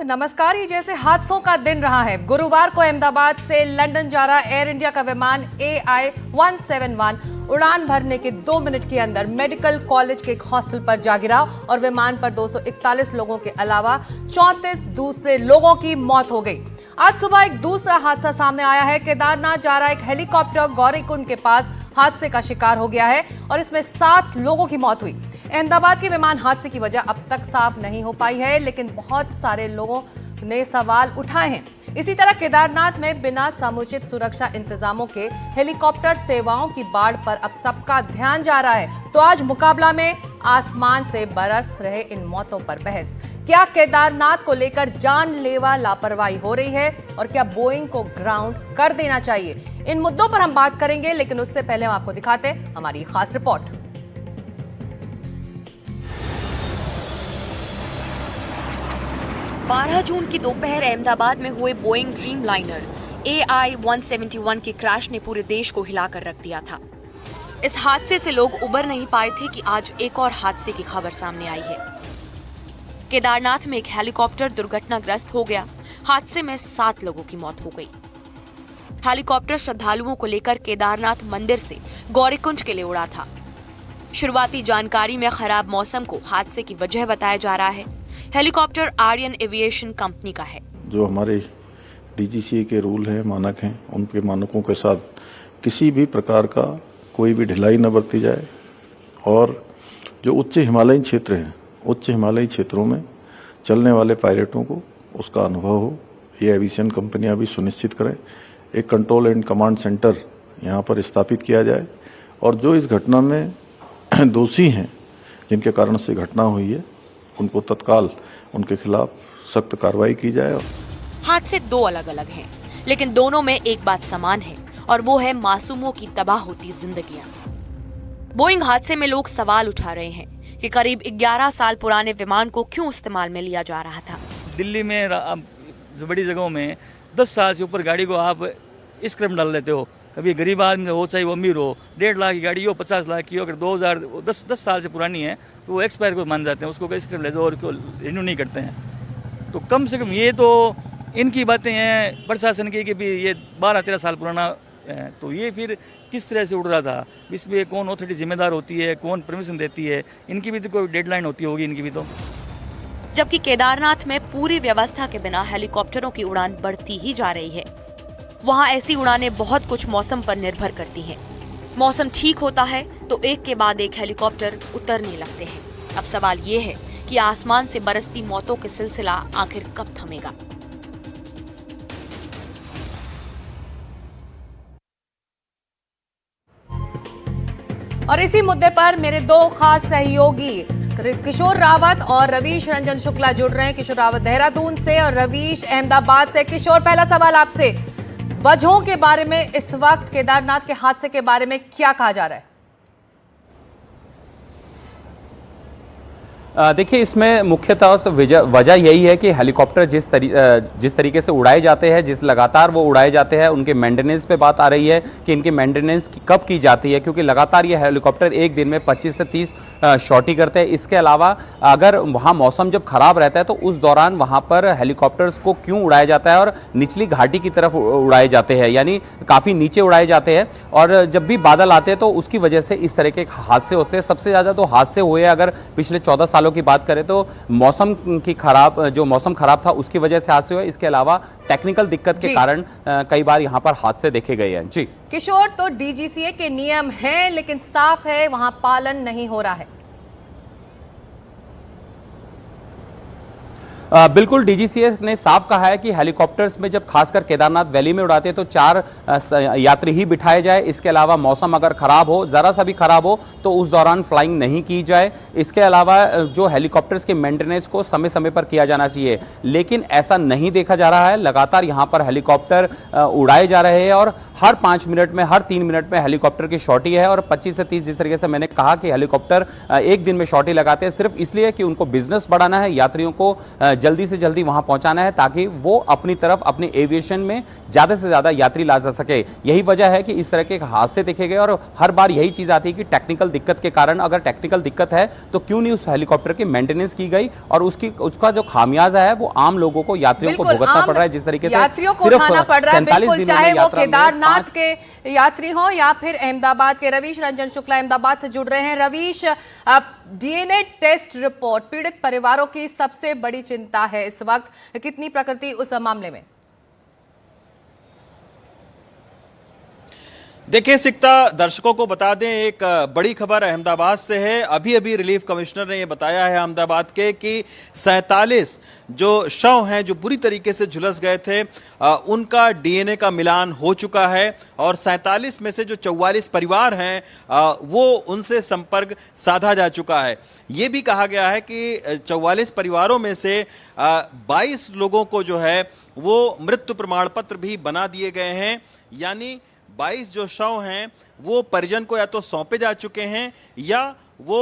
नमस्कार। ये जैसे हादसों का दिन रहा है। गुरुवार को अहमदाबाद से लंदन जा रहा एयर इंडिया का विमान AI-171 उड़ान भरने के 2 मिनट के अंदर मेडिकल कॉलेज के एक हॉस्टल पर जा गिरा और विमान पर 241 लोगों के अलावा 34 दूसरे लोगों की मौत हो गई। आज सुबह एक दूसरा हादसा सामने आया है। केदारनाथ जा रहा एक हेलीकॉप्टर गौरीकुंड के पास हादसे का शिकार हो गया है और इसमें 7 लोगों की मौत हुई। अहमदाबाद के विमान हादसे की वजह अब तक साफ नहीं हो पाई है, लेकिन बहुत सारे लोगों ने सवाल उठाए हैं। इसी तरह केदारनाथ में बिना समुचित सुरक्षा इंतजामों के हेलीकॉप्टर सेवाओं की बाढ़ पर अब सबका ध्यान जा रहा है। तो आज मुकाबला में आसमान से बरस रहे इन मौतों पर बहस। क्या केदारनाथ को लेकर जानलेवा लापरवाही हो रही है और क्या बोइंग को ग्राउंड कर देना चाहिए? इन मुद्दों पर हम बात करेंगे, लेकिन उससे पहले हम आपको दिखाते हैं हमारी खास रिपोर्ट। 12 जून की दोपहर अहमदाबाद में हुए बोइंग ड्रीम लाइनर AI-171 के क्रैश ने पूरे देश को हिलाकर रख दिया था। इस हादसे से लोग उबर नहीं पाए थे कि आज एक और हादसे की खबर सामने आई है। केदारनाथ में एक हेलीकॉप्टर दुर्घटनाग्रस्त हो गया। हादसे में 7 लोगों की मौत हो गई। हेलीकॉप्टर श्रद्धालुओं को लेकर केदारनाथ मंदिर से गौरीकुंड के लिए उड़ा था। शुरुआती जानकारी में खराब मौसम को हादसे की वजह बताया जा रहा है। हेलीकॉप्टर आर्यन एविएशन कंपनी का है। जो हमारे DGCA के रूल हैं, मानक हैं, उनके मानकों के साथ किसी भी प्रकार का कोई भी ढिलाई न बरती जाए और जो उच्च हिमालयी क्षेत्र हैं, उच्च हिमालयी क्षेत्रों में चलने वाले पायलटों को उसका अनुभव हो, ये एविएशन कंपनियां भी सुनिश्चित करें। एक कंट्रोल एंड कमांड सेंटर यहाँ पर स्थापित किया जाए और जो इस घटना में दोषी हैं, जिनके कारण से घटना हुई है, उनको तत्काल उनके खिलाफ सख्त कार्रवाई की जाए। हादसे 2 अलग अलग हैं, लेकिन दोनों में एक बात समान है और वो है मासूमों की तबाह होती जिंदगियां। बोइंग हादसे में लोग सवाल उठा रहे हैं कि करीब 11 साल पुराने विमान को क्यों इस्तेमाल में लिया जा रहा था। दिल्ली में बड़ी जगहों में 10 साल से ऊपर गाड़ी को आप स्क्रैप डाल देते हो। कभी गरीब आदमी हो चाहे वो अमीर हो, 1.5 लाख की गाड़ी हो, 50 लाख की हो, अगर 2010 साल से पुरानी है तो वो एक्सपायर को मान जाते हैं, उसको स्क्रैप ले जाओ और रिन्यू नहीं करते हैं। तो कम से कम ये तो इनकी बातें हैं प्रशासन की कि भी ये 12-13 साल पुराना है, तो ये फिर किस तरह से उड़ रहा था, इसमें कौन अथॉरिटी जिम्मेदार होती है, कौन परमिशन देती है, इनकी भी तो कोई डेडलाइन होती होगी इनकी भी तो। जबकि केदारनाथ में पूरी व्यवस्था के बिना हेलीकॉप्टरों की उड़ान बढ़ती ही जा रही है। वहाँ ऐसी उड़ानें बहुत कुछ मौसम पर निर्भर करती हैं। मौसम ठीक होता है तो एक के बाद एक हेलीकॉप्टर उतरने लगते हैं। अब सवाल ये है कि आसमान से बरसती मौतों का सिलसिला आखिर कब थमेगा। और इसी मुद्दे पर मेरे 2 खास सहयोगी किशोर रावत और रवीश रंजन शुक्ला जुड़ रहे हैं। किशोर रावत देहरादून से और रवीश अहमदाबाद से। किशोर, पहला सवाल आपसे, वजहों के बारे में इस वक्त केदारनाथ के हादसे के बारे में क्या कहा जा रहा है? देखिए, इसमें मुख्यतः वजह यही है कि हेलीकॉप्टर जिस तरीके से उड़ाए जाते हैं, जिस लगातार वो उड़ाए जाते हैं, उनके मेंटेनेंस पे बात आ रही है कि इनकी मेंटेनेंस कब की जाती है, क्योंकि लगातार ये हेलीकॉप्टर एक दिन में 25 से 30 शॉटी करते हैं। इसके अलावा अगर वहाँ मौसम जब खराब रहता है तो उस दौरान वहाँ पर हेलीकॉप्टर्स को क्यों उड़ाया जाता है और निचली घाटी की तरफ उड़ाए जाते हैं, यानी काफ़ी नीचे उड़ाए जाते हैं। और जब भी बादल आते हैं तो उसकी वजह से इस तरह के हादसे होते हैं। सबसे ज़्यादा तो हादसे हुए अगर पिछले 14 सालों की बात करें तो मौसम खराब था उसकी वजह से हादसे हुए। इसके अलावा टेक्निकल दिक्कत के कारण कई बार यहां पर हादसे देखे गए हैं। जी किशोर, तो DGCA के नियम हैं, लेकिन साफ है वहां पालन नहीं हो रहा है। बिल्कुल, DGCA ने साफ कहा है कि हेलीकॉप्टर्स में जब खासकर केदारनाथ वैली में उड़ाते हैं तो 4 यात्री ही बिठाए जाए। इसके अलावा मौसम अगर खराब हो, जरा सा भी खराब हो, तो उस दौरान फ्लाइंग नहीं की जाए। इसके अलावा जो हेलीकॉप्टर्स के मेंटेनेंस को समय समय पर किया जाना चाहिए, लेकिन ऐसा नहीं देखा जा रहा है। लगातार यहां पर हेलीकॉप्टर उड़ाए जा रहे हैं और हर 5 मिनट में, हर 3 मिनट में हेलीकॉप्टर की शॉटी है। और 25 से 30, जिस तरीके से मैंने कहा कि हेलीकॉप्टर एक दिन में शॉटी लगाते हैं, सिर्फ इसलिए कि उनको बिजनेस बढ़ाना है, यात्रियों को जल्दी से जल्दी वहां पहुंचाना है ताकि वो अपनी तरफ अपने एविएशन में ज्यादा से ज्यादा यात्री ला जा सके। यही वजह है कि इस तरह के हादसे देखे गए और हर बार यही चीज आती है कि टेक्निकल दिक्कत के कारण, अगर टेक्निकल दिक्कत है तो क्यों नहीं उस हेलीकॉप्टर की मेंटेनेंस की गई, और उसका जो खामियाजा है वो आम लोगों को, यात्रियों को भुगतना पड़ रहा है। जिस तरीके से यात्रियों को उठाना पड़ रहा है, बिल्कुल, चाहे वो केदारनाथ के यात्री हो या फिर अहमदाबाद के। रवीश रंजन शुक्ला अहमदाबाद से जुड़ रहे हैं। रवीश, डीएनए टेस्ट रिपोर्ट पीड़ित परिवारों की सबसे बड़ी चिंता है इस वक्त, कितनी प्रकृति उस मामले में? देखिए सिकता, दर्शकों को बता दें, एक बड़ी खबर अहमदाबाद से है। अभी अभी रिलीफ कमिश्नर ने यह बताया है अहमदाबाद के कि 47 जो शव हैं जो बुरी तरीके से झुलस गए थे, उनका डीएनए का मिलान हो चुका है और 47 में से जो 44 परिवार हैं वो उनसे संपर्क साधा जा चुका है। ये भी कहा गया है कि 44 परिवारों में से 22 लोगों को जो है वो मृत्यु प्रमाण पत्र भी बना दिए गए हैं, यानी 22 जो शव हैं वो परिजन को या तो सौंपे जा चुके हैं या वो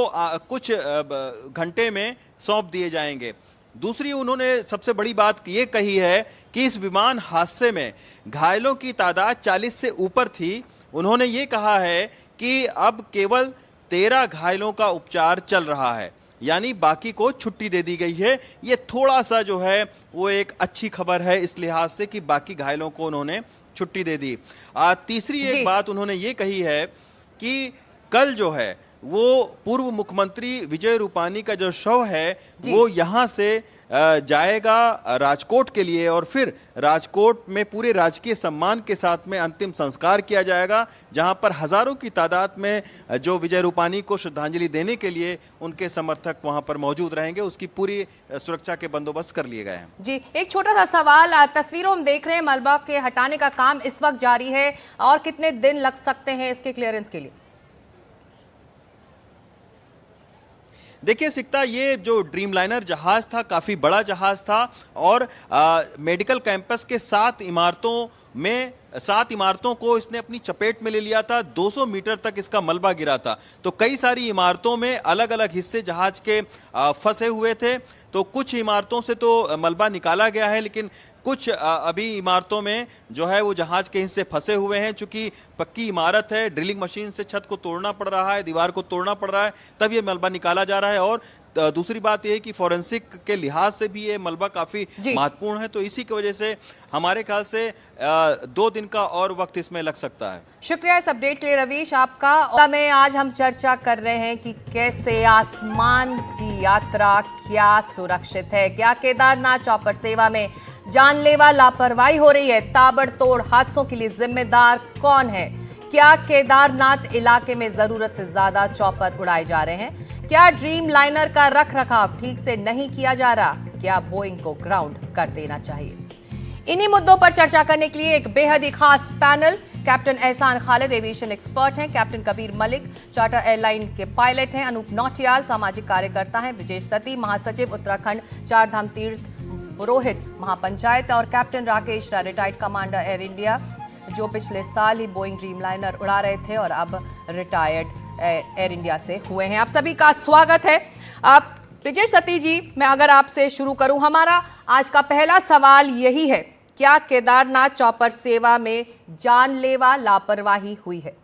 कुछ घंटे में सौंप दिए जाएंगे। दूसरी उन्होंने सबसे बड़ी बात ये कही है कि इस विमान हादसे में घायलों की तादाद 40 से ऊपर थी। उन्होंने ये कहा है कि अब केवल 13 घायलों का उपचार चल रहा है, यानी बाकी को छुट्टी दे दी गई है। ये थोड़ा सा जो है वो एक अच्छी खबर है इस लिहाज से कि बाकी घायलों को उन्होंने छुट्टी दे दी। तीसरी एक बात उन्होंने ये कही है कि कल जो है वो पूर्व मुख्यमंत्री विजय रूपानी का जो शव है वो यहाँ से जाएगा राजकोट के लिए और फिर राजकोट में पूरे राजकीय सम्मान के साथ में अंतिम संस्कार किया जाएगा, जहां पर हजारों की तादाद में जो विजय रूपानी को श्रद्धांजलि देने के लिए उनके समर्थक वहां पर मौजूद रहेंगे। उसकी पूरी सुरक्षा के बंदोबस्त कर लिए गए हैं। जी, एक छोटा सा सवाल, तस्वीरों हम देख रहे हैं मलबा के हटाने का काम इस वक्त जारी है और कितने दिन लग सकते हैं इसके क्लियरेंस के लिए? देखिए सिकता, ये जो ड्रीम लाइनर जहाज था काफ़ी बड़ा जहाज था और मेडिकल कैंपस के 7 इमारतों को इसने अपनी चपेट में ले लिया था। 200 मीटर तक इसका मलबा गिरा था, तो कई सारी इमारतों में अलग अलग हिस्से जहाज के फंसे हुए थे। तो कुछ इमारतों से तो मलबा निकाला गया है, लेकिन कुछ अभी इमारतों में जो है वो जहाज के हिस्से फंसे हुए हैं। चूंकि पक्की इमारत है, ड्रिलिंग मशीन से छत को तोड़ना पड़ रहा है, दीवार को तोड़ना पड़ रहा है, तब ये मलबा निकाला जा रहा है। और दूसरी बात यह है कि फॉरेंसिक के लिहाज से भी ये मलबा काफी महत्वपूर्ण है, तो इसी की वजह से हमारे ख्याल से 2 दिन का और वक्त इसमें लग सकता है। शुक्रिया इस अपडेट के लिए रवीश आपका। में आज हम चर्चा कर रहे हैं कि कैसे आसमान की यात्रा क्या सुरक्षित है, क्या केदारनाथ चॉपर सेवा में जानलेवा लापरवाही हो रही है, ताबड़तोड़ हादसों के लिए जिम्मेदार कौन है, क्या केदारनाथ इलाके में जरूरत से ज्यादा चॉपर उड़ाए जा रहे हैं, क्या ड्रीम लाइनर का रख रखाव ठीक से नहीं किया जा रहा, क्या बोइंग को ग्राउंड कर देना चाहिए। इन्हीं मुद्दों पर चर्चा करने के लिए एक बेहद ही खास पैनल, कैप्टन एहसान खालिद एविएशन एक्सपर्ट हैं, captain Kabir Malik charter airline के पायलट हैं, अनूप नौटियाल सामाजिक कार्यकर्ता हैं, ब्रिजेश सती महासचिव उत्तराखंड चारधाम तीर्थ पुरोहित महापंचायत और captain Rakesh retired commander air India जो पिछले साल ही बोइंग ड्रीम लाइनर उड़ा रहे थे और अब रिटायर्ड एयर इंडिया से हुए हैं। आप सभी का स्वागत है। आप ब्रिजेश सती जी, मैं अगर आपसे शुरू करूं, हमारा आज का पहला सवाल यही है, क्या केदारनाथ चॉपर सेवा में जानलेवा लापरवाही हुई है?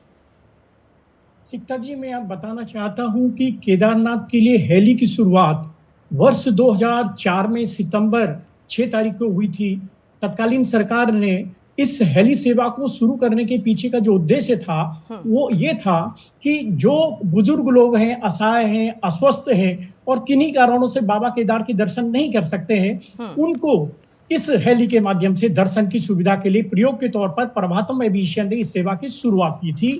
सिकता जी, मैं आप बताना चाहता हूं कि केदारनाथ के लिए हेली की शुरुआत वर्ष 2004 में सितंबर 6 तारीख को हुई थी। तत्कालीन सरकार ने इस हेली सेवा को शुरू करने के पीछे का जो उद्देश्य था वो ये था कि जो बुजुर्ग लोग हैं, असहाय हैं, अस्वस्थ हैं और किन्हीं कारणों से बाबा केदार के दर्शन नहीं कर सकते हैं, उनको इस हेली के माध्यम से दर्शन की सुविधा के लिए प्रयोग के तौर पर प्रभातम एविएशन ने इस सेवा की शुरुआत की थी।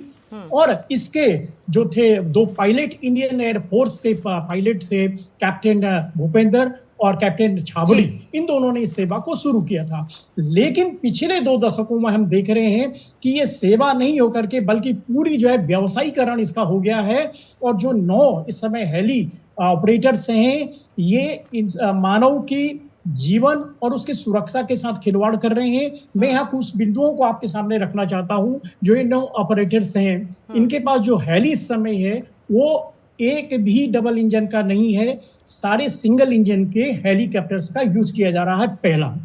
और इसके जो थे 2 पायलट, इंडियन एयरफोर्स के पायलट थे, कैप्टन भूपेंद्र और कैप्टन छाबड़ी, इन दोनों ने इस सेवा को शुरू किया था। लेकिन पिछले 2 दशकों में हम देख रहे हैं कि ये सेवा नहीं होकर के बल्कि पूरी जो है व्यवसायीकरण इसका हो गया है। और जो 9 इस समय हेली ऑपरेटर्स हैं, ये मानव की जीवन और उसके सुरक्षा के साथ खिलवाड़ कर रहे हैं। मैं यहाँ कुछ बिंदुओं को आपके सामने रखना चाहता हूँ। जो ये 9 ऑपरेटर्स हैं, इनके पास जो हेली इस समय है वो एक भी डबल इंजन का नहीं है, सारे सिंगल इंजन के हेलीकॉप्टर्स का यूज किया जा रहा है, पहला।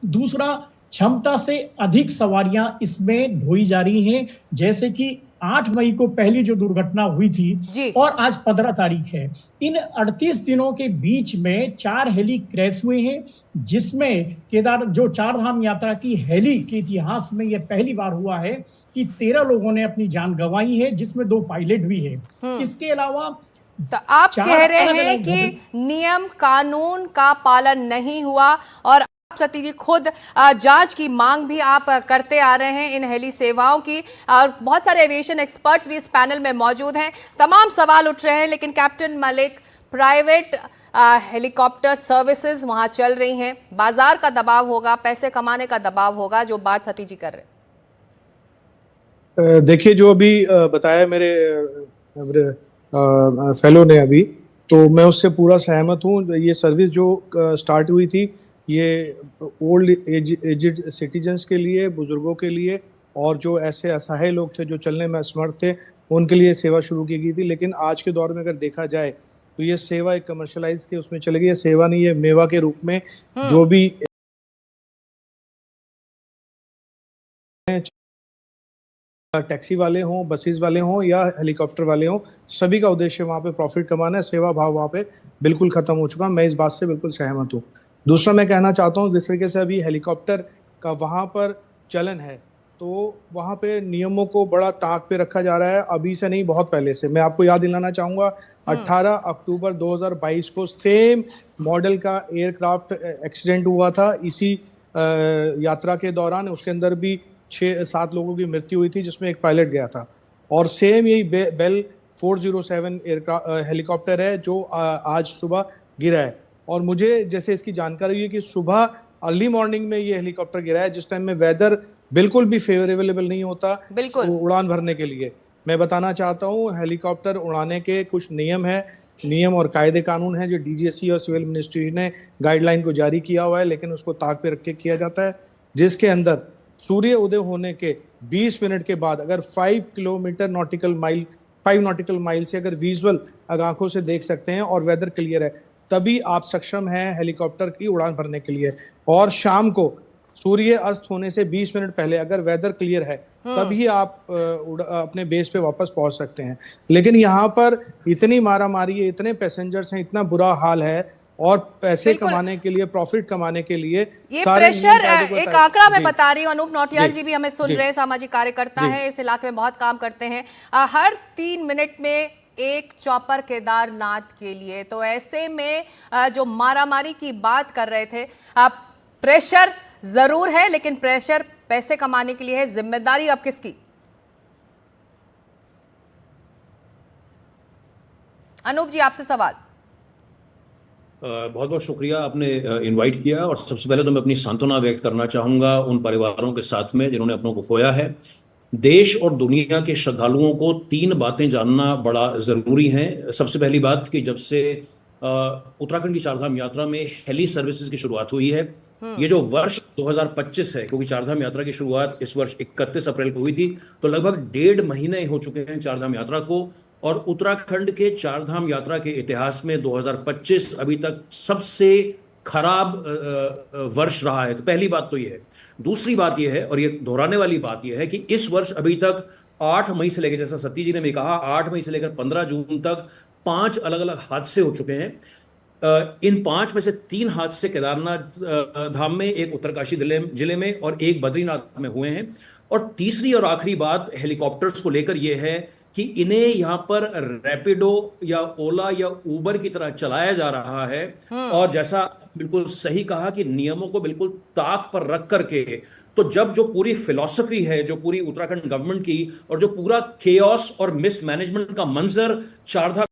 दूसरा, क्षमता से अधिक सवारियां इसमें ढोई जा रही हैं, जैसे कि 8 मई को पहली जो दुर्घटना हुई थी और आज 15 तारीख है। इन 38 दिनों के बीच में 4 हेली क्रैश हुए हैं, जिसमें केदार जो चार धाम यात्रा की हेली के इतिहास में यह पहली बार हुआ है कि 13 लोगों ने अपनी जान गंवाई है, जिसमें 2 पायलट भी है। इसके अलावा तो आप कह रहे हैं कि नियम कानून का पालन नहीं हुआ और सती जी खुद जांच की मांग भी आप करते आ रहे हैं इन हेली सेवाओं की, और बहुत सारे एविएशन एक्सपर्ट्स भी इस पैनल में मौजूद हैं। तमाम सवाल उठ रहे हैं, लेकिन captain Malik, private helicopter services वहां चल रही हैं, बाजार का दबाव होगा, पैसे कमाने का दबाव होगा, जो बात सती जी कर रहे हैं। देखिए, जो अभी बताया मेरे फेलो ने अभी, तो मैं उससे पूरा सहमत हूँ। ये सर्विस जो स्टार्ट हुई थी, ये ओल्ड एजिड सिटीजन्स के लिए, बुजुर्गों के लिए, और जो ऐसे असहाय लोग थे जो चलने में असमर्थ थे, उनके लिए सेवा शुरू की गई थी। लेकिन आज के दौर में अगर देखा जाए तो ये सेवा एक कमर्शलाइज के उसमें चली गई है। सेवा नहीं, ये मेवा के रूप में जो भी टैक्सी वाले हों, बसेस वाले हों या हेलीकॉप्टर वाले हों, सभी का उद्देश्य वहाँ पे प्रॉफिट कमाना है। सेवा भाव वहाँ पे बिल्कुल खत्म हो चुका। मैं इस बात से बिल्कुल सहमत हूँ। दूसरा, मैं कहना चाहता हूँ, जिस तरीके से अभी हेलीकॉप्टर का वहाँ पर चलन है, तो वहाँ पे नियमों को बड़ा ताक पे रखा जा रहा है, अभी से नहीं, बहुत पहले से। मैं आपको याद दिलाना चाहूँगा, 18 अक्टूबर 2022 को सेम मॉडल का एयरक्राफ्ट एक्सीडेंट हुआ था इसी यात्रा के दौरान। उसके अंदर भी 6-7 लोगों की मृत्यु हुई थी, जिसमें एक पायलट गया था। और सेम यही बेल 407 हेलीकॉप्टर है जो आज सुबह गिरा है। और मुझे जैसे इसकी जानकारी हुई है कि सुबह अर्ली मॉर्निंग में ये हेलीकॉप्टर गिरा है, जिस टाइम में वेदर बिल्कुल भी फेवरेबल नहीं होता उड़ान भरने के लिए। मैं बताना चाहता हूँ, हेलीकॉप्टर उड़ाने के कुछ नियम और कायदे कानून हैं जो डीजीएससी और सिविल मिनिस्ट्री ने गाइडलाइन को जारी किया हुआ है, लेकिन उसको ताक पे रख के किया जाता है, जिसके अंदर सूर्य उदय होने के 20 मिनट के बाद अगर 5 नॉटिकल माइल से अगर विजुअल आंखों से देख सकते हैं और वेदर क्लियर है, तभी आप सक्षम हैं हेलीकॉप्टर की उड़ान भरने के लिए। और शाम को सूर्य अस्त होने से 20 मिनट पहले अगर वेदर क्लियर है, तभी आप अपने बेस पे वापस पहुंच सकते हैं। लेकिन यहाँ पर इतनी मारामारी है, इतने पैसेंजर्स हैं, इतना बुरा हाल है, और पैसे कमाने के लिए, प्रॉफिट कमाने के लिए ये प्रेशर, एक आंकड़ा मैं बता रही हूँ, अनूप नौटियाल जी भी हमें सुन रहे हैं, सामाजिक कार्यकर्ता है, इस इलाके में बहुत काम करते हैं। हर 3 मिनट में एक चॉपर केदारनाथ के लिए, तो ऐसे में जो मारामारी की बात कर रहे थे, प्रेशर जरूर है, लेकिन प्रेशर पैसे कमाने के लिए है। जिम्मेदारी अब किसकी? अनूप जी, आपसे सवाल। बहुत बहुत शुक्रिया, आपने इनवाइट किया। और सबसे पहले तो मैं अपनी सांत्वना व्यक्त करना चाहूँगा उन परिवारों के साथ में जिन्होंने अपनों को खोया है। देश और दुनिया के श्रद्धालुओं को 3 बातें जानना बड़ा ज़रूरी है। सबसे पहली बात कि जब से उत्तराखंड की चारधाम यात्रा में हेली सर्विसेज की शुरुआत हुई है, ये जो वर्ष 2025 है, क्योंकि चारधाम यात्रा की शुरुआत इस वर्ष 31 अप्रैल को हुई थी, तो लगभग 1.5 महीने हो चुके हैं चारधाम यात्रा को। और उत्तराखंड के चारधाम यात्रा के इतिहास में 2025 अभी तक सबसे खराब वर्ष रहा है। तो पहली बात तो ये है। दूसरी बात ये है, और ये दोहराने वाली बात ये है, कि इस वर्ष अभी तक 8 मई से लेकर, जैसा सती जी ने भी कहा, 8 मई से लेकर 15 जून तक 5 अलग अलग हादसे हो चुके हैं। इन 5 में से 3 हादसे केदारनाथ धाम में, एक उत्तरकाशी जिले में और एक बद्रीनाथ में हुए हैं। और तीसरी और आखिरी बात हेलीकॉप्टर्स को लेकर यह है कि इन्हें यहाँ पर रैपिडो या ओला या उबर की तरह चलाया जा रहा है। और जैसा बिल्कुल सही कहा कि नियमों को बिल्कुल ताक पर रख करके, तो जब जो पूरी फिलॉसफी है, जो पूरी उत्तराखंड गवर्नमेंट की, और जो पूरा केओस और मिसमैनेजमेंट का मंजर चारधाम,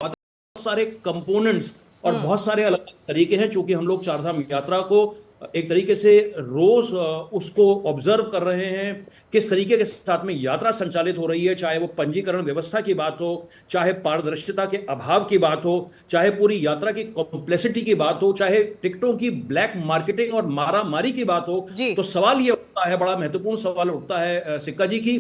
बहुत सारे कंपोनेंट्स और बहुत सारे अलग तरीके हैं, चूंकि हम लोग चारधाम यात्रा को एक तरीके से रोज उसको ऑब्जर्व कर रहे हैं, किस तरीके के साथ में यात्रा संचालित हो रही है, चाहे वो पंजीकरण व्यवस्था की बात हो, चाहे पारदर्शिता के अभाव की बात हो, चाहे पूरी यात्रा की कॉम्प्लेक्सिटी की बात हो, चाहे टिकटों की ब्लैक मार्केटिंग और मारामारी की बात हो। तो सवाल ये उठता है, बड़ा महत्वपूर्ण सवाल उठता है सिक्का जी की,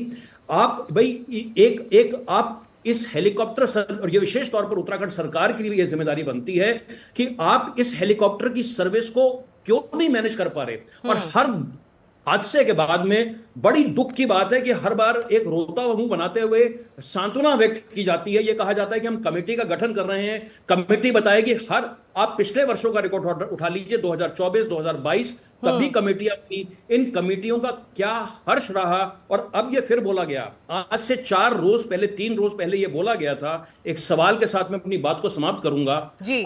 आप भाई एक आप इस हेलीकॉप्टर और ये विशेष तौर पर उत्तराखंड सरकार की भी ये जिम्मेदारी बनती है कि आप इस हेलीकॉप्टर की सर्विस को क्यों नहीं मैनेज कर पा रहे। और हर हादसे के बाद में बड़ी दुख की बात है कि हर बार एक रोता हुआ मुंह बनाते हुए सांत्वना व्यक्त की जाती है। यह कहा जाता है कि हम कमेटी का गठन कर रहे हैं, कमेटी बताए कि आप पिछले वर्षों का रिकॉर्ड उठा लीजिए, 2024 2022 तब भी कमेटियां थी। इन कमेटियों का क्या हर्ष रहा। और अब ये फिर बोला गया, आज से 3 रोज पहले ये बोला गया था। एक सवाल के साथ मैं अपनी बात को समाप्त करूंगा।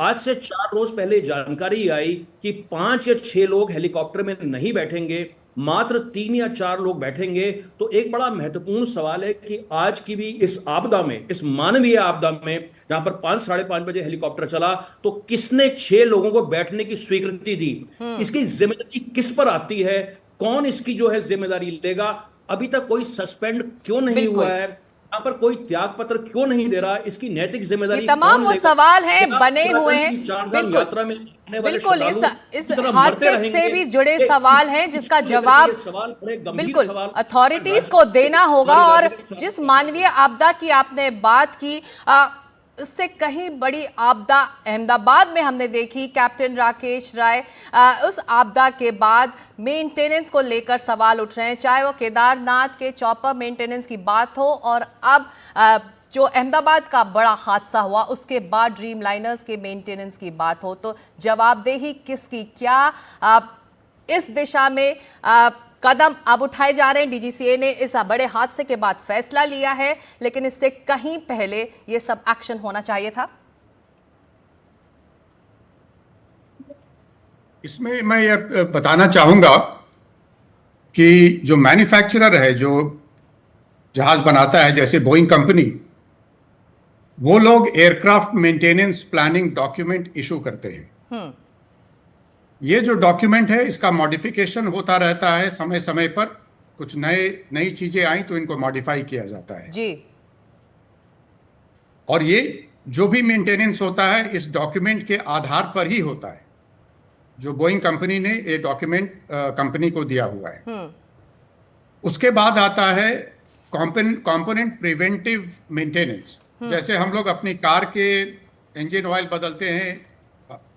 आज से 4 रोज पहले जानकारी आई कि 5 या 6 लोग हेलीकॉप्टर में नहीं बैठेंगे, मात्र 3 या 4 लोग बैठेंगे। तो एक बड़ा महत्वपूर्ण सवाल है कि आज की भी इस आपदा में, इस मानवीय आपदा में, जहां पर 5-5:30 बजे हेलीकॉप्टर चला, तो किसने 6 लोगों को बैठने की स्वीकृति दी? इसकी जिम्मेदारी किस पर आती है? कौन इसकी जो है जिम्मेदारी लेगा? अभी तक कोई सस्पेंड क्यों नहीं हुआ है? यहाँ पर कोई त्याग पत्र क्यों नहीं दे रहा? इसकी नैतिक जिम्मेदारी तमाम वो सवाल हैं बने हुए हैं। बिल्कुल इस हादसे से भी जुड़े सवाल हैं जिसका जवाब बिल्कुल अथॉरिटीज को देना होगा। और जिस मानवीय आपदा की आपने बात की, उससे कहीं बड़ी आपदा अहमदाबाद में हमने देखी। कैप्टन राकेश राय, उस आपदा के बाद मेंटेनेंस को लेकर सवाल उठ रहे हैं, चाहे वो केदारनाथ के चॉपर मेंटेनेंस की बात हो और अब जो अहमदाबाद का बड़ा हादसा हुआ उसके बाद ड्रीम लाइनर्स के मेंटेनेंस की बात हो। तो जवाबदेही किसकी? क्या इस दिशा में कदम अब उठाए जा रहे हैं? डीजीसीए ने इस बड़े हादसे के बाद फैसला लिया है, लेकिन इससे कहीं पहले ये सब एक्शन होना चाहिए था। इसमें मैं ये बताना चाहूंगा कि जो मैन्युफैक्चरर है, जो जहाज बनाता है, जैसे बोइंग कंपनी, वो लोग aircraft maintenance planning document issue करते हैं। ये जो डॉक्यूमेंट है, इसका मॉडिफिकेशन होता रहता है समय समय पर। कुछ नई चीजें आई तो इनको मॉडिफाई किया जाता है जी। और ये जो भी मेंटेनेंस होता है इस डॉक्यूमेंट के आधार पर ही होता है, जो बोइंग कंपनी ने ये डॉक्यूमेंट कंपनी को दिया हुआ है। उसके बाद आता है कंपोनेंट प्रिवेंटिव मेंटेनेंस। जैसे हम लोग अपनी कार के इंजन ऑयल बदलते हैं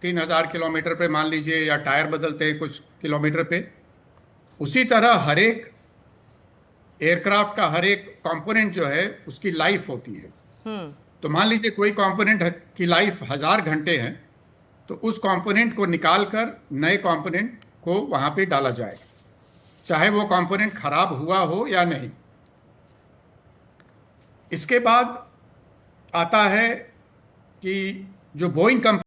3000 किलोमीटर पे मान लीजिए, या टायर बदलते हैं कुछ किलोमीटर पे, उसी तरह हर एक एयरक्राफ्ट का हर एक कंपोनेंट जो है उसकी लाइफ होती है। तो मान लीजिए कोई कंपोनेंट की लाइफ 1000 घंटे है, तो उस कंपोनेंट को निकालकर नए कंपोनेंट को वहां पे डाला जाए, चाहे वो कंपोनेंट खराब हुआ हो या नहीं। इसके बाद आता है कि जो बोइंग कंपनी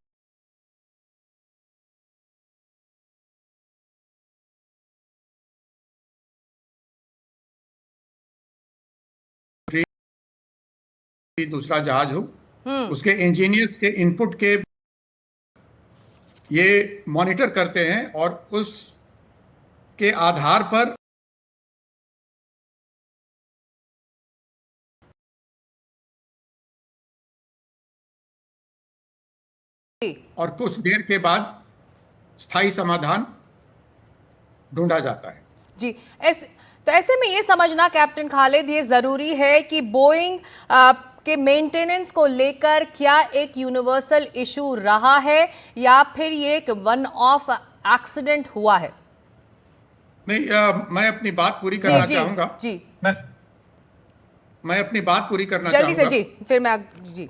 दूसरा जहाज हो, उसके इंजीनियर्स के इनपुट के ये मॉनिटर करते हैं और उस के आधार पर और कुछ देर के बाद स्थायी समाधान ढूंढा जाता है। जी, तो ऐसे में ये समझना कैप्टन खालिद, ये जरूरी है कि बोइंग के मेंटेनेंस को लेकर क्या एक यूनिवर्सल इशू रहा है या फिर ये एक वन ऑफ एक्सीडेंट हुआ है? नहीं, मैं अपनी बात पूरी करना चाहूंगा। जी, मैं अपनी बात पूरी करना जल्दी चाहूंगा। से जी, फिर मैं जी।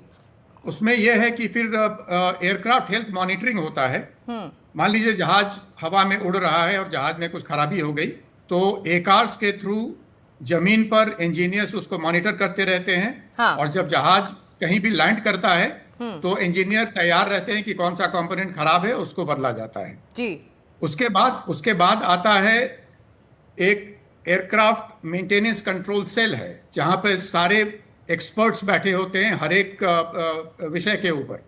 उसमें यह है कि फिर एयरक्राफ्ट हेल्थ मॉनिटरिंग होता है। मान लीजिए जहाज हवा में उड़ रहा है और जहाज में कुछ खराबी हो गई, तो एकार्स के थ्रू जमीन पर इंजीनियर्स उसको मॉनिटर करते रहते हैं। हाँ। और जब जहाज कहीं भी लैंड करता है तो इंजीनियर तैयार रहते हैं कि कौन सा कंपोनेंट खराब है, उसको बदला जाता है जी। उसके बाद आता है एक एयरक्राफ्ट मेंटेनेंस कंट्रोल सेल है, जहां पर सारे एक्सपर्ट्स बैठे होते हैं हर एक विषय के ऊपर।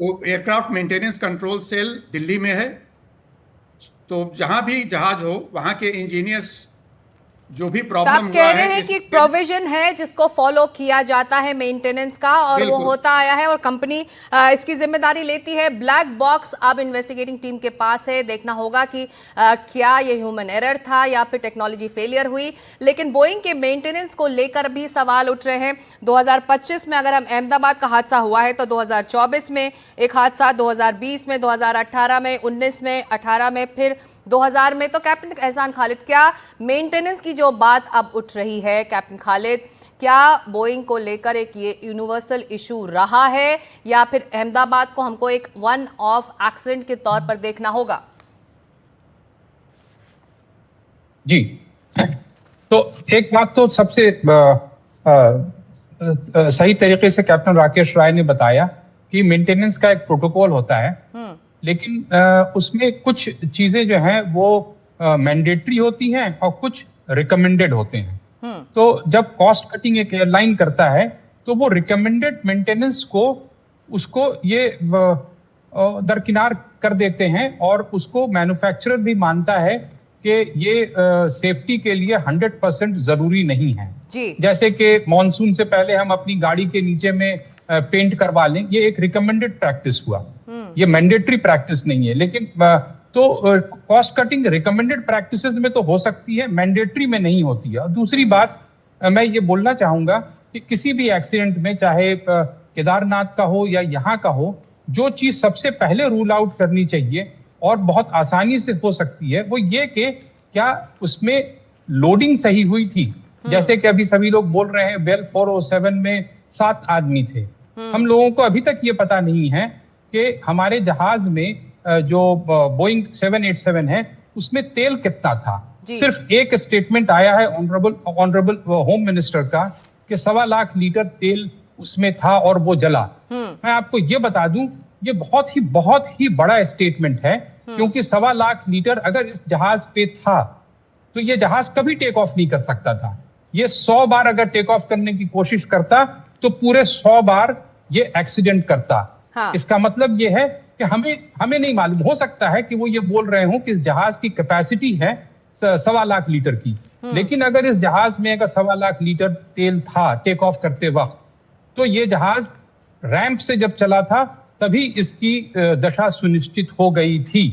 वो aircraft maintenance control cell Delhi में है। तो जहां भी जहाज हो वहां के इंजीनियर्स जो भी तो प्रॉब्लम आप हुआ कह रहे है हैं इस कि एक प्रोविजन है जिसको फॉलो किया जाता है मेंटेनेंस का, और वो बिल्कुल। होता आया है और कंपनी इसकी जिम्मेदारी लेती है। ब्लैक बॉक्स अब इन्वेस्टिगेटिंग टीम के पास है, देखना होगा कि क्या ये ह्यूमन एरर था या फिर टेक्नोलॉजी फेलियर हुई। लेकिन बोइंग के मेंटेनेंस को लेकर भी सवाल उठ रहे हैं। 2025 में अगर हम अहमदाबाद का हादसा हुआ है तो 2024 में एक हादसा, 2020 में, 2018 में, 19 में, 18 में, फिर 2000 में। तो कैप्टन एहसान खालिद, क्या मेंटेनेंस की जो बात अब उठ रही है कैप्टन खालिद, क्या बोइंग को लेकर एक ये यूनिवर्सल इशू रहा है या फिर अहमदाबाद को हमको एक वन ऑफ एक्सीडेंट के तौर पर देखना होगा? जी, तो एक बात तो सबसे सही तरीके से कैप्टन राकेश राय ने बताया कि मेंटेनेंस का एक प्रोटोकॉल होता है, लेकिन उसमें कुछ चीजें जो हैं वो मैंडेटरी होती हैं और कुछ रिकमेंडेड होते हैं। तो जब कॉस्ट कटिंग एक एयरलाइन करता है तो वो रिकमेंडेड मेंटेनेंस को उसको ये दरकिनार कर देते हैं और उसको मैन्युफैक्चरर भी मानता है कि ये सेफ्टी के लिए 100% जरूरी नहीं है। जैसे कि मॉनसून से पहले हम अपनी गाड़ी के नीचे में पेंट करवा लें, ये एक रिकमेंडेड प्रैक्टिस हुआ, ये मैंडेटरी प्रैक्टिस नहीं है। लेकिन तो कॉस्ट कटिंग रिकमेंडेड प्रैक्टिसेस में तो हो सकती है, मैंडेटरी में नहीं होती है। और दूसरी बात मैं ये बोलना चाहूंगा कि किसी भी एक्सीडेंट में, चाहे केदारनाथ का हो या यहाँ का हो, जो चीज सबसे पहले रूल आउट करनी चाहिए और बहुत आसानी से हो सकती है वो ये कि क्या उसमें लोडिंग सही हुई थी। जैसे कि अभी सभी लोग बोल रहे हैं बेल 407 में 7 आदमी थे। हम लोगों को अभी तक ये पता नहीं है कि हमारे जहाज में जो बोइंग 787 है उसमें तेल कितना था। सिर्फ एक स्टेटमेंट आया है ऑनरेबल होम मिनिस्टर का कि 1.25 लाख लीटर तेल उसमें था और वो जला। मैं आपको ये बता दूं, ये बहुत ही बड़ा स्टेटमेंट है, क्योंकि 1.25 लाख लीटर अगर इस जहाज पे था तो ये जहाज कभी टेक ऑफ नहीं कर सकता था। ये 100 बार अगर टेक ऑफ करने की कोशिश करता तो पूरे 100 बार ये एक्सीडेंट करता। इसका मतलब ये है कि हमें नहीं मालूम, हो सकता है कि वो ये बोल रहे हो कि इस जहाज की कैपेसिटी है 1.25 लाख लीटर की, लेकिन अगर इस जहाज में अगर 1.25 लाख लीटर तेल था टेक ऑफ करते वक्त, तो ये जहाज रैंप से जब चला था तभी इसकी दशा सुनिश्चित हो गई थी।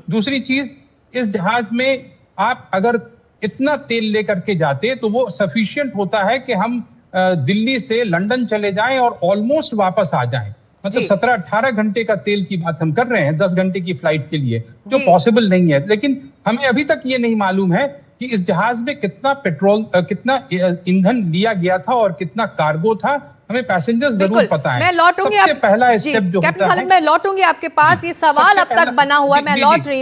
दूसरी चीज, इस जहाज में आप अगर इतना तेल लेकर के जाते तो वो सफिशिएंट होता है कि हम दिल्ली से लंदन चले जाएं और ऑलमोस्ट वापस आ जाएं। मतलब 17-18 घंटे का तेल की बात हम कर रहे हैं 10 घंटे की फ्लाइट के लिए, जो पॉसिबल नहीं है। लेकिन हमें अभी तक ये नहीं मालूम है कि इस जहाज में कितना पेट्रोल, कितना ईंधन लिया गया था और कितना कार्गो था। हमें पैसेंजर्स जरूर पता है। मैं लौटूंगी सबसे पहला स्टेप जो कैप्टन खालिद, मैं लौटूंगी आपके पास। ये सवाल अब तक बना हुआ है, मैं लौट रही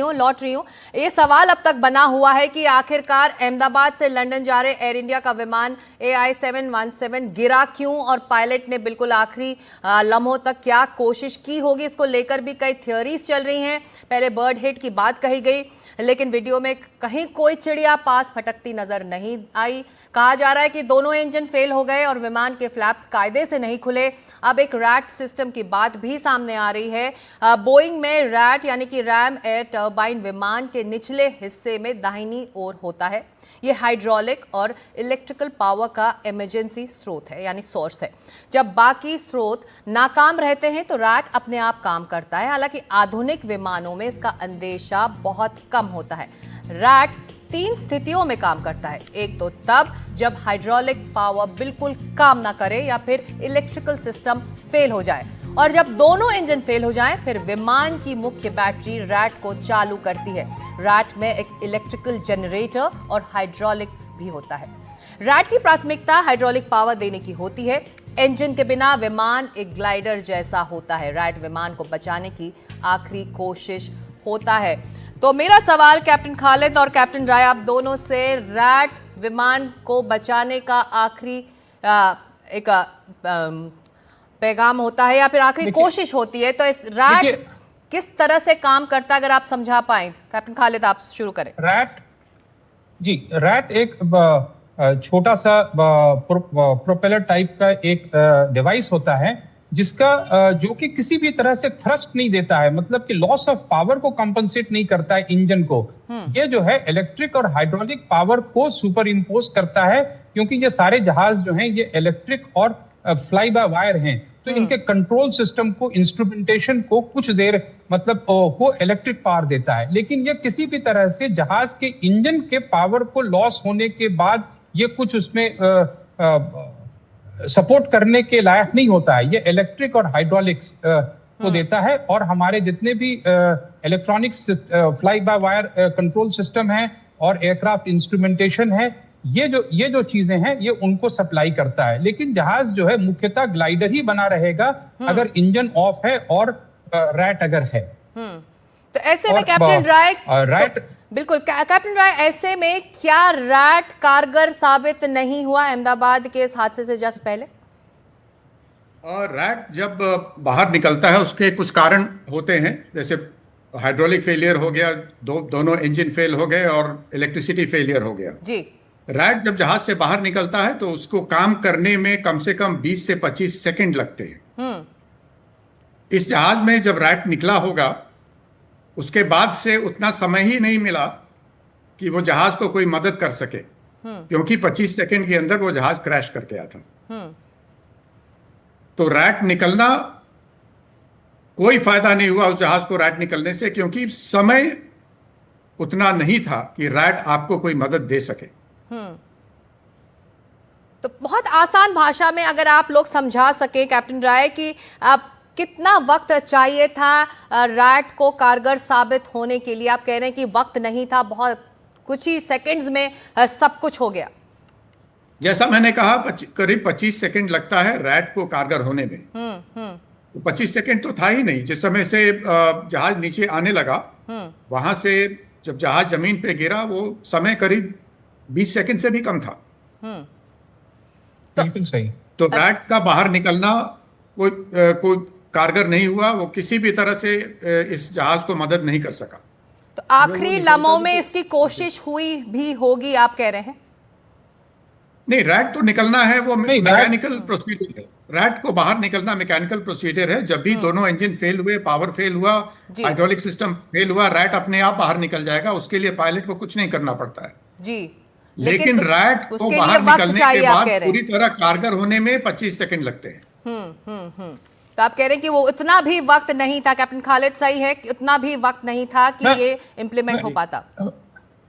हूँ। ये सवाल अब तक बना हुआ है कि आखिरकार अहमदाबाद से लंदन जा रहे एयर इंडिया का विमान AI 717 गिरा क्यों, और पायलट ने बिल्कुल आखिरी लम्हों तक क्या कोशिश की होगी। इसको लेकर भी कई थियोरीज चल रही हैं। पहले बर्ड हिट की बात कही गई, लेकिन वीडियो में कहीं कोई चिड़िया पास फटकती नजर नहीं आई। कहा जा रहा है कि दोनों इंजन फेल हो गए और विमान के फ्लैप्स कायदे से नहीं खुले। अब एक रैट सिस्टम की बात भी सामने आ रही है। बोइंग में रैट यानी कि रैम एयर टर्बाइन विमान के निचले हिस्से में दाहिनी ओर होता है। ये हाइड्रोलिक और इलेक्ट्रिकल पावर का इमरजेंसी स्रोत है, यानी सोर्स है। जब बाकी स्रोत नाकाम रहते हैं तो रैट अपने आप काम करता है। हालांकि आधुनिक विमानों में इसका अंदेशा बहुत कम होता है। रैट 3 स्थितियों में काम करता है। एक तो तब जब हाइड्रोलिक पावर बिल्कुल काम ना करे या फिर इलेक्ट्रिकल सिस्टम फेल हो जाए, और जब दोनों इंजन फेल हो जाएं, फिर विमान की मुख्य बैटरी रैट को चालू करती है। रैट में एक इलेक्ट्रिकल जनरेटर और हाइड्रोलिक भी होता है। रैट की प्राथमिकता हाइड्रोलिक पावर देने की होती है। इंजन के बिना विमान एक ग्लाइडर जैसा होता है। रैट विमान को बचाने की आखिरी कोशिश होता है। तो मेरा सवाल कैप्टन खालिद और कैप्टन राय, आप दोनों से, रैट विमान को बचाने का आखिरी एक पैगाम होता है या फिर आखिरी कोशिश होती है, तो इस रैट किस तरह से काम करता है, अगर आप समझा पाए। कैप्टन खालिद, आप शुरू करें। रैट एक छोटा सा प्रोपेलर टाइप का एक डिवाइस होता है जिसका जो कि किसी भी तरह से थ्रस्ट नहीं देता है, मतलब कि लॉस ऑफ पावर को कंपनसेट नहीं करता है इंजन को। ये जो है इलेक्ट्रिक और हाइड्रोलिक पावर को सुपर इम्पोज करता है, क्योंकि ये सारे जहाज जो हैं ये इलेक्ट्रिक और फ्लाई बाय वायर हैं, तो इनके कंट्रोल सिस्टम को, इंस्ट्रूमेंटेशन को कुछ देर मतलब वो इलेक्ट्रिक पावर देता है। लेकिन ये किसी भी तरह से जहाज के इंजन के पावर को लॉस होने के बाद ये कुछ उसमें सपोर्ट करने के लायक नहीं होता है। ये इलेक्ट्रिक और हाइड्रोलिक्स को देता है, और हमारे जितने भी electronics fly by wire control system है और एयरक्राफ्ट इंस्ट्रूमेंटेशन है, ये जो चीजें हैं ये उनको सप्लाई करता है। लेकिन जहाज जो है मुख्यतः ग्लाइडर ही बना रहेगा अगर इंजन ऑफ है और रैट अगर है। तो ऐसे में कैप्टन राय, रैट बिल्कुल कैप्टन राय, ऐसे में क्या रैट कारगर साबित नहीं हुआ अहमदाबाद के इस हादसे से जस्ट पहले? और रैट जब बाहर निकलता है उसके कुछ कारण होते हैं, जैसे हाइड्रोलिक फेलियर हो गया, दोनों इंजन फेल हो गए और इलेक्ट्रिसिटी फेलियर हो गया जी। रैट जब जहाज से बाहर निकलता है तो उसको काम करने में कम से कम 20 से 25 सेकंड लगते हैं। इस जहाज में जब रैट निकला होगा उसके बाद से उतना समय ही नहीं मिला कि वो जहाज को कोई मदद कर सके, क्योंकि 25 सेकंड के अंदर वो जहाज क्रैश कर गया था। तो रैट निकलना, कोई फायदा नहीं हुआ उस जहाज को रैट निकलने से, क्योंकि समय उतना नहीं था कि रैट आपको कोई मदद दे सके। तो बहुत आसान भाषा में अगर आप लोग समझा सके कैप्टन राय कि आप कितना वक्त चाहिए था रैट को कारगर साबित होने के लिए? आप कह रहे हैं कि वक्त नहीं था, बहुत कुछ ही सेकंड्स में सब कुछ हो गया। जैसा मैंने कहा करीब 25 सेकंड लगता है रैट को कारगर होने में। तो 25 सेकंड तो था ही नहीं। जिस समय से जहाज नीचे आने लगा वहां से जब जहाज जमीन पे गिरा वो समय करीब 20 सेकंड से भी कम था। बिल्कुल सही। तो रैट का बाहर निकलना कोई कारगर नहीं हुआ, वो किसी भी तरह से इस जहाज को मदद नहीं कर सका। तो आखिरी लम्हों में इसकी कोशिश हुई भी होगी, आप कह रहे हैं? नहीं, रैट तो निकलना है, वो मैकेनिकल प्रोसीजर है। रैट को बाहर निकलना मैकेनिकल प्रोसीजर है। जब भी दोनों इंजन फेल हुए, पावर फेल हुआ, हाइड्रोलिक सिस्टम फेल हुआ, रैट अपने आप बाहर निकल जाएगा। उसके लिए पायलट को कुछ नहीं करना पड़ता है जी। लेकिन रैट को बाहर निकलने के बाद पूरी तरह कारगर होने में 25 सेकंड लगते हैं। तो आप कह रहे हैं कि वो उतना भी वक्त नहीं था, कैप्टन खालिद सही है कि उतना भी वक्त नहीं था कि ये इम्प्लीमेंट हो पाता?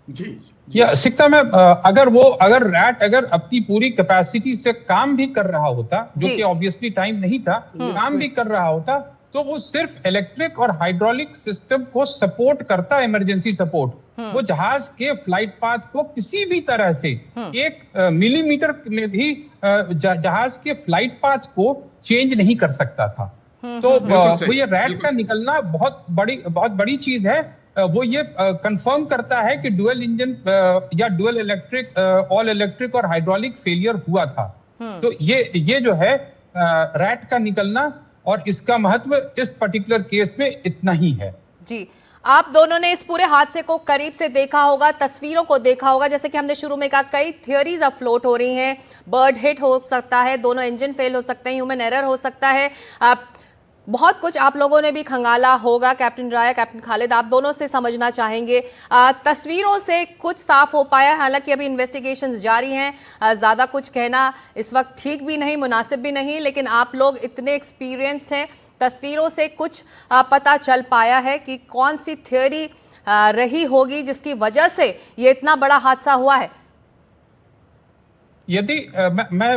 जी या सिक्का में अगर रैट अगर अपनी पूरी कैपेसिटी से काम भी कर रहा होता, जो कि ऑब्वियसली टाइम नहीं था, काम भी कर रहा होता, तो वो सिर्फ इलेक्ट्रिक और हाइड्रोलिक सिस्टम को सपोर्ट करता, इमरजेंसी सपोर्ट। वो जहाज के फ्लाइट पाथ को किसी भी तरह से 1 मिलीमीटर में भी जहाज के फ्लाइट पाथ को चेंज नहीं कर सकता था। तो वो ये रैट का निकलना बहुत बड़ी चीज है। वो ये कंफर्म करता है कि डुअल इंजन या डुअल इलेक्ट्रिक, ऑल इलेक्ट्रिक और हाइड्रोलिक फेलियर हुआ था। तो ये जो है रैट का निकलना और इसका महत्व इस पर्टिकुलर केस में इतना ही है। जी, आप दोनों ने इस पूरे हादसे को करीब से देखा होगा, तस्वीरों को देखा होगा। जैसे कि हमने शुरू में कहा, कई थियरीज अब फ्लोट हो रही हैं। बर्ड हिट हो सकता है, दोनों इंजन फेल हो सकते हैं, ह्यूमन एरर हो सकता है, बहुत कुछ आप लोगों ने भी खंगाला होगा। कैप्टन राय, कैप्टन खालिद, आप दोनों से समझना चाहेंगे, तस्वीरों से कुछ साफ हो पाया? हालांकि अभी इन्वेस्टिगेशंस जारी हैं, ज़्यादा कुछ कहना इस वक्त ठीक भी नहीं, मुनासिब भी नहीं, लेकिन आप लोग इतने एक्सपीरियंस्ड हैं, तस्वीरों से कुछ पता चल पाया है कि कौन सी थियोरी रही होगी जिसकी वजह से ये इतना बड़ा हादसा हुआ है? यदि मैं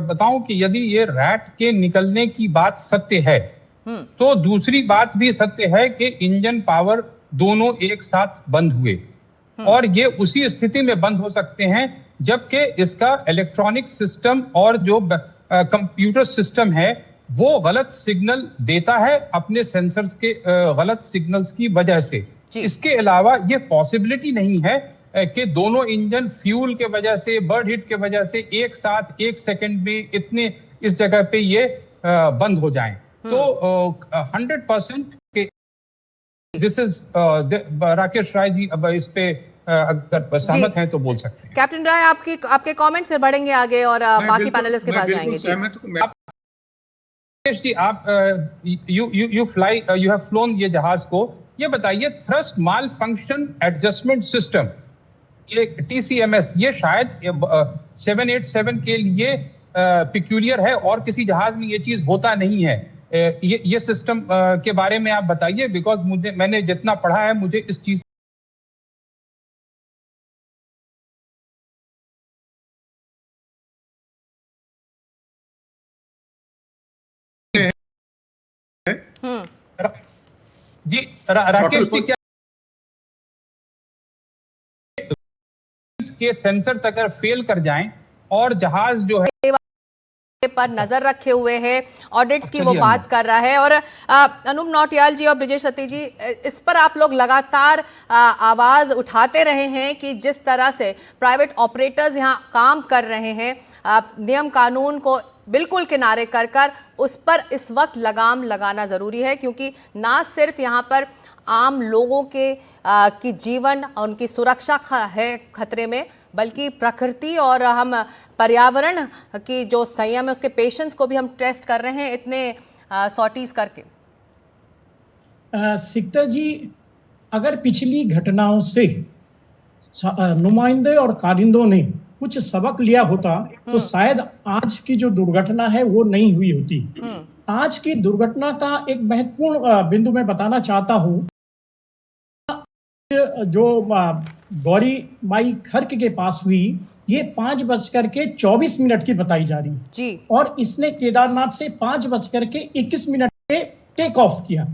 बताऊं कि यदि ये रैट के निकलने की बात सत्य है, तो दूसरी बात भी सत्य है कि इंजन पावर दोनों एक साथ बंद हुए, और ये उसी स्थिति में बंद हो सकते हैं जबकि इसका इलेक्ट्रॉनिक सिस्टम और जो कंप्यूटर सिस्टम है वो गलत सिग्नल देता है अपने सेंसर्स के गलत सिग्नल्स की वजह से। इसके अलावा ये पॉसिबिलिटी नहीं है कि दोनों इंजन फ्यूल के वजह से, बर्ड हिट के वजह से एक साथ 1 सेकंड में इतने इस जगह पे ये बंद हो जाएं। तो 100% दिस इज राकेश राय जी अब इस पे अगर सहमत हैं तो बोल सकते हैं। कैप्टन राय, आपके कमेंट्स फिर बढ़ेंगे आगे और बाकी पैनलिस्ट के पास जाएंगे। जी, आप you fly you have phloem ये जहाज को, ये बताइए थ्रस्ट माल फंक्शन एडजस्टमेंट सिस्टम, ये TCMS, ये शायद 787 के लिए पिक्यूलियर है और किसी जहाज में ये चीज होता नहीं है। ये सिस्टम के बारे में आप बताइए, बिकॉज मैंने जितना पढ़ा है मुझे इस चीज जी राकेश जी, क्या के सेंसर्स अगर फेल कर जाएं और जहाज जो है पर नजर रखे हुए हैं, ऑडिट्स की वो बात कर रहा है। और अनूप नौटियाल जी और ब्रिजेश सती जी, इस पर आप लोग लगातार आवाज उठाते रहे हैं कि जिस तरह से प्राइवेट ऑपरेटर्स यहाँ काम कर रहे हैं, नियम कानून को बिल्कुल किनारे कर कर उस पर इस वक्त लगाम लगाना जरूरी है, क्योंकि ना सिर्फ यहाँ पर आम लोगों के की जीवन और उनकी सुरक्षा है खतरे में, बल्कि प्रकृति और हम पर्यावरण की जो संयम है उसके पेशेंस को भी हम टेस्ट कर रहे हैं इतने सॉर्टीज करके। सिक्ता जी, अगर पिछली घटनाओं से नुमाइंदे और कारिंदों ने कुछ सबक लिया होता तो शायद आज की जो दुर्घटना है वो नहीं हुई होती। आज की दुर्घटना का एक महत्वपूर्ण बिंदु मैं बताना चाहता हूं। जो गौरी माई खर्क के पास हुई, ये 5:24 की बताई जा रही जी, और इसने केदारनाथ से 5:21 पे टेक ऑफ किया।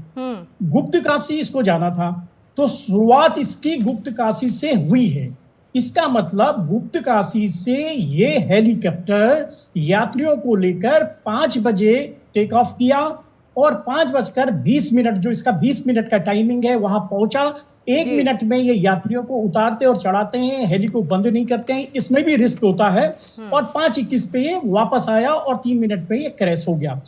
गुप्त काशी इसको जाना था, तो शुरुआत इसकी गुप्त काशी से हुई है। इसका मतलब गुप्त काशी से ये हेलीकॉप्टर यात्रियों को लेकर 5 बजे टेक ऑफ किया और 5:20 जो इसका 20 मिनट का टाइमिंग है वहां पहुंचा। 1 मिनट में ये यात्रियों को उतारते और चढ़ाते हैं, हेली को बंद नहीं करते हैं, इसमें भी रिस्क होता है। और 5:21 पे ये वापस आया और 3 मिनट पे ये क्रैश हो गया।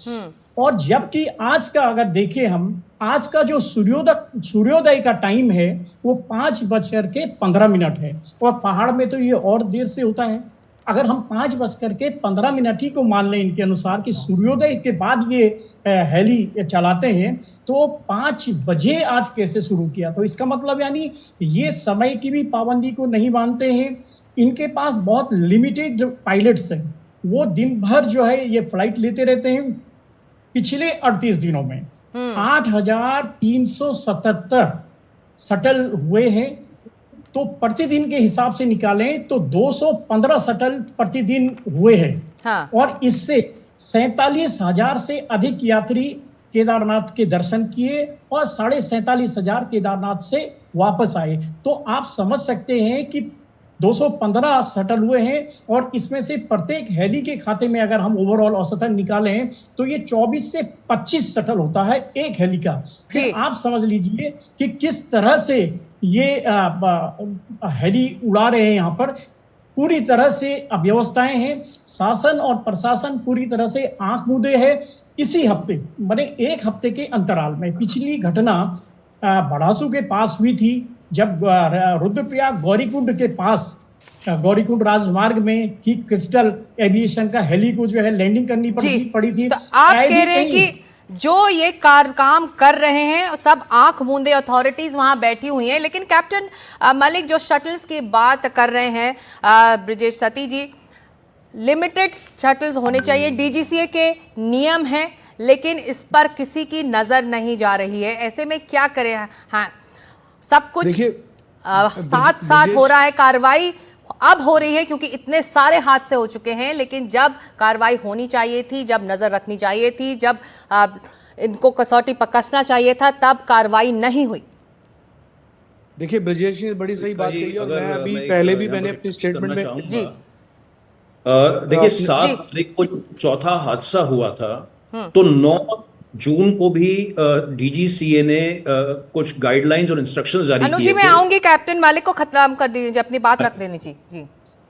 और जबकि आज का अगर देखें हम, आज का जो सूर्योदय का टाइम है वो 5:15 है, और पहाड़ में तो ये और देर से होता है। अगर हम 5:15 ही को मान लें इनके अनुसार कि सूर्योदय के बाद ये हेली चलाते हैं, तो 5 बजे आज कैसे शुरू किया? तो इसका मतलब यानी ये समय की भी पाबंदी को नहीं मानते हैं। इनके पास बहुत लिमिटेड पायलट्स हैं, वो दिन भर जो है ये फ्लाइट लेते रहते हैं। पिछले 38 दिनों में 8,377 शटल हुए हैं, तो प्रतिदिन के हिसाब से निकालें तो 215 शटल प्रतिदिन हुए हैं। हाँ। और इससे 47,000 से अधिक यात्री केदारनाथ के दर्शन किए और 47,500 केदारनाथ से वापस आए। तो आप समझ सकते हैं कि 215 शटल हुए हैं, और इसमें से प्रत्येक हेली के खाते में अगर हम ओवरऑल औसतन निकालें तो ये 24 से 25 शटल होता है एक हेली का। फिर आप समझ लीजिए कि किस तरह से ये हेली उड़ा रहे हैं। यहाँ पर पूरी तरह से अव्यवस्थाएं हैं, शासन और प्रशासन पूरी तरह से आंख मूंदे है। इसी हफ्ते माने एक हफ्ते के अंतराल में पिछली घटना बड़ासू के पास हुई थी, जब रुद्रप्रयाग गौरीकुंड के पास गौरीकुंड राजमार्ग में ही क्रिस्टल एविएशन का हेली को जो है लैंडिंग करनी पड़ी थी। तो आप कह रहे हैं कि जो ये काम कर रहे हैं सब आंख मूंदे अथॉरिटीज वहां बैठी हुई हैं, लेकिन कैप्टन मलिक जो शटल्स की बात कर रहे हैं ब्रिजेश सती जी, लिमिटेड शटल्स होने चाहिए, DGCA के नियम हैं, लेकिन इस पर किसी की नजर नहीं जा रही है। ऐसे में क्या करें? हाँ, सब कुछ साथ हो रहा है, कार्रवाई अब हो रही है क्योंकि इतने सारे हादसे हो चुके हैं, लेकिन जब कार्रवाई होनी चाहिए थी, जब नजर रखनी चाहिए थी, जब इनको कसौटी पर कसना चाहिए था, तब कार्रवाई नहीं हुई। देखिए, ब्रजेश ने बड़ी सही बात कही और मैं अभी पहले भी मैंने अपनी स्टेटमेंट में जी देखिए 7 तारीख को चौथा हादसा हुआ था, तो 9 जून को भी DGCA ने कुछ गाइडलाइंस और इंस्ट्रक्शंस जारी किए थे। मैं आऊंगी, कैप्टन मलिक को खत्म कर दीजिए, अपनी बात रख लेनी चाहिए जी।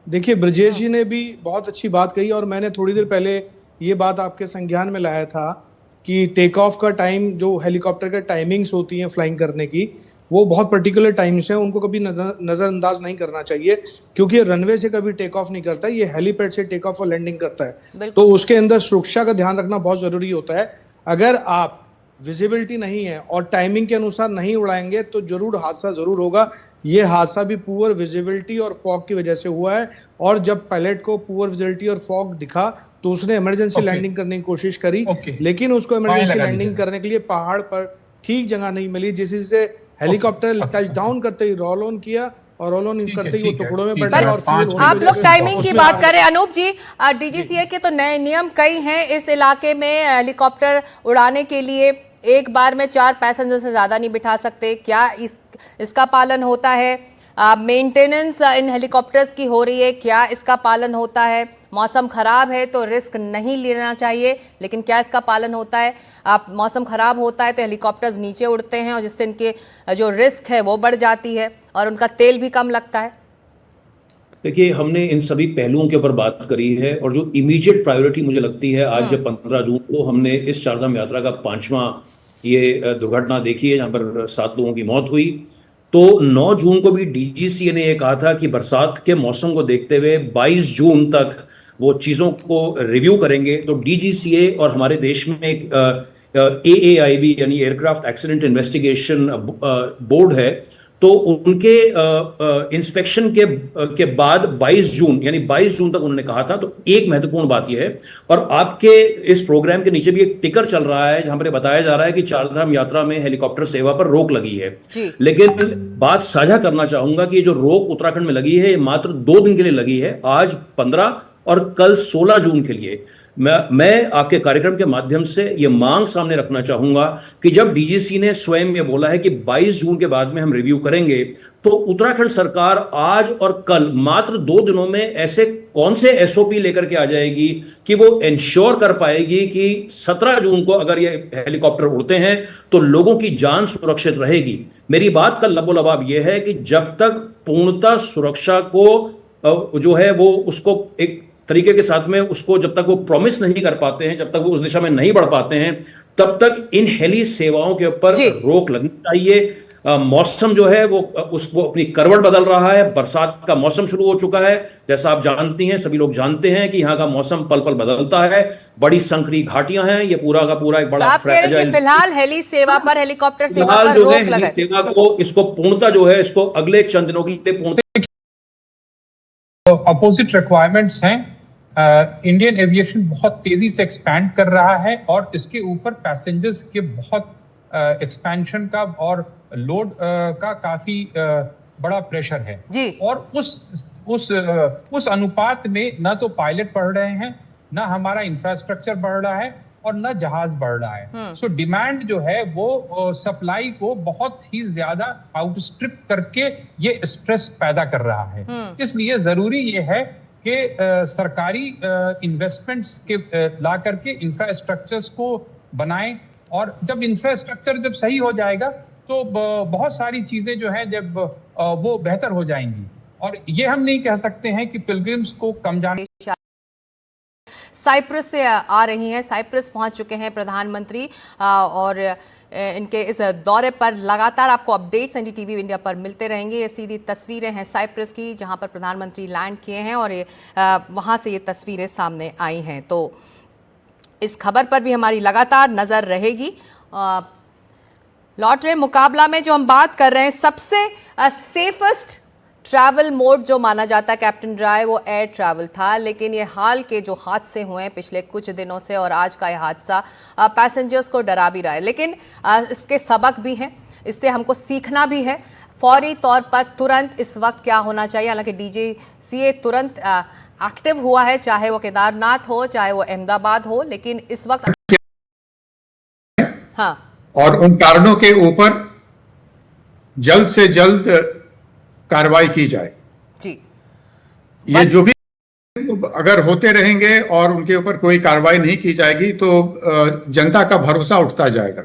देखिए, ब्रजेश जी ने भी बहुत अच्छी बात कही और मैंने थोड़ी देर पहले ये बात आपके संज्ञान में लाया था कि टेक ऑफ का टाइम, जो हेलीकॉप्टर के टाइमिंग्स होती हैं फ्लाइंग करने की, वो बहुत पर्टिकुलर टाइम्स हैं, उनको कभी नज़रअंदाज नहीं करना चाहिए, क्योंकि रनवे से कभी टेक ऑफ नहीं करता, ये हेलीपैड से टेक ऑफ और लैंडिंग करता है। तो उसके अंदर सुरक्षा का ध्यान रखना बहुत ज़रूरी होता है। अगर आप विजिबिलिटी नहीं है और टाइमिंग के अनुसार नहीं उड़ाएंगे तो जरूर हादसा जरूर होगा। ये हादसा भी पुअर विजिबिलिटी और फॉग की वजह से हुआ है, और जब पायलट को पुअर विजिबिलिटी और फॉग दिखा तो उसने इमरजेंसी लैंडिंग करने की कोशिश करी, लेकिन उसको इमरजेंसी लैंडिंग करने के लिए पहाड़ पर ठीक जगह नहीं मिली, जिससे हेलीकॉप्टर टच डाउन करते ही रोल ऑन किया और रोल ऑन करते ही वो टुकड़ों में बैठ गया और फ्यूल होने आप की लोग वजह से टाइमिंग की उसमें बात आग करें अनूप जी, डीजीसीए के तो नए नियम कई हैं इस इलाके में। हेलीकॉप्टर उड़ाने के लिए एक बार में 4 पैसेंजर से ज्यादा नहीं बिठा सकते, क्या इसका पालन होता है? मेंटेनेंस इन हेलीकॉप्टर्स की हो रही है, क्या इसका पालन होता है? मौसम खराब है तो रिस्क नहीं लेना चाहिए, लेकिन क्या इसका पालन होता है? मौसम खराब होता है तो हेलीकॉप्टर्स नीचे उड़ते हैं और जिससे इनके जो रिस्क है वो बढ़ जाती है और उनका तेल भी कम लगता है। देखिए, हमने इन सभी पहलुओं के ऊपर बात करी है, और जो इमीडिएट प्रायोरिटी मुझे लगती है, आज जब 15 जून को हमने इस चारधाम यात्रा का 5वां ये दुर्घटना देखी है जहाँ पर 7 लोगों की मौत हुई, तो 9 जून को भी डीजीसीए ने ये कहा था कि बरसात के मौसम को देखते हुए 22 जून तक वो चीज़ों को रिव्यू करेंगे। तो डीजीसीए और हमारे देश में एक AAIB यानी एयरक्राफ्ट एक्सीडेंट इन्वेस्टिगेशन बोर्ड है, तो उनके इंस्पेक्शन के बाद 22 जून यानी 22 जून तक उन्होंने कहा था। तो एक महत्वपूर्ण बात यह है, और आपके इस प्रोग्राम के नीचे भी एक टिकर चल रहा है जहां पर बताया जा रहा है कि चारधाम यात्रा में हेलीकॉप्टर सेवा पर रोक लगी है, लेकिन बात साझा करना चाहूंगा कि ये जो रोक उत्तराखंड में लगी है ये मात्र 2 दिन के लिए लगी है, आज 15 और कल 16 जून के लिए। मैं आपके कार्यक्रम के माध्यम से ये मांग सामने रखना चाहूंगा कि जब डीजीसी ने स्वयं ये बोला है कि 22 जून के बाद में हम रिव्यू करेंगे, तो उत्तराखंड सरकार आज और कल मात्र 2 दिनों में ऐसे कौन से एसओपी लेकर के आ जाएगी कि वो इंश्योर कर पाएगी कि 17 जून को अगर ये हेलीकॉप्टर उड़ते हैं तो लोगों की जान सुरक्षित रहेगी। मेरी बात का लबोलबाब ये है कि जब तक पूर्णतः सुरक्षा को जो है वो उसको एक तरीके के साथ में उसको जब तक वो प्रॉमिस नहीं कर पाते हैं, जब तक वो उस दिशा में नहीं बढ़ पाते हैं, तब तक इन हेली सेवाओं के ऊपर रोक लगनी चाहिए। मौसम जो है वो उसको अपनी करवट बदल रहा है, बरसात का मौसम शुरू हो चुका है, जैसा आप जानती हैं, सभी लोग जानते हैं कि यहाँ का मौसम पल पल बदलता है, बड़ी संकरी घाटियां हैं, ये पूरा का पूरा एक बड़ा फ्रेजाइल। फिलहाल हेली सेवा पर, हेलीकॉप्टर सेवा पर रोक लगा है। सेवा को इसको पूर्णता जो है इसको अगले चंद दिनों के लिए पूर्णता अपोजिट रिक्वायरमेंट्स हैं। इंडियन एविएशन बहुत तेजी से एक्सपैंड कर रहा है और इसके ऊपर पैसेंजर्स के बहुत एक्सपेंशन का और लोड का काफी बड़ा प्रेशर है जी। और उस अनुपात में न तो पायलट बढ़ रहे हैं, न हमारा इंफ्रास्ट्रक्चर बढ़ रहा है और न जहाज बढ़ रहा है। सो डिमांड जो है वो सप्लाई को बहुत ही ज्यादा आउटस्ट्रिप करके ये स्ट्रेस पैदा कर रहा है। इसलिए जरूरी ये है कि सरकारी इन्वेस्टमेंट्स के ला करके इंफ्रास्ट्रक्चर्स को बनाएं, और जब इंफ्रास्ट्रक्चर जब सही हो जाएगा तो बहुत सारी चीजें जो है जब वो बेहतर हो जाएंगी। और ये हम नहीं कह सकते हैं कि पिलग्रिम्स को कम जाने। साइप्रस से आ रही हैं, साइप्रस पहुंच चुके हैं प्रधानमंत्री और इनके इस दौरे पर लगातार आपको अपडेट्स एनडीटीवी इंडिया पर मिलते रहेंगे। ये सीधी तस्वीरें हैं साइप्रस की जहां पर प्रधानमंत्री लैंड किए हैं और ये वहां से ये तस्वीरें सामने आई हैं, तो इस खबर पर भी हमारी लगातार नज़र रहेगी। लॉटरी मुकाबला में जो हम बात कर रहे हैं, सबसे सेफेस्ट ट्रैवल मोड जो माना जाता है कैप्टन ड्राई, वो एयर ट्रैवल था, लेकिन ये हाल के जो हादसे हुए हैं पिछले कुछ दिनों से और आज का ये हादसा पैसेंजर्स को डरा भी रहा है, लेकिन इसके सबक भी हैं, इससे हमको सीखना भी है। फौरी तौर पर तुरंत इस वक्त क्या होना चाहिए, हालांकि डीजीसीए तुरंत एक्टिव हुआ है, चाहे वो केदारनाथ हो चाहे वो अहमदाबाद हो, लेकिन इस वक्त और उन कारणों के ऊपर जल्द से जल्द कार्रवाई की जाए जी। ये जो भी अगर होते रहेंगे और उनके ऊपर कोई कार्रवाई नहीं की जाएगी तो जनता का भरोसा उठता जाएगा।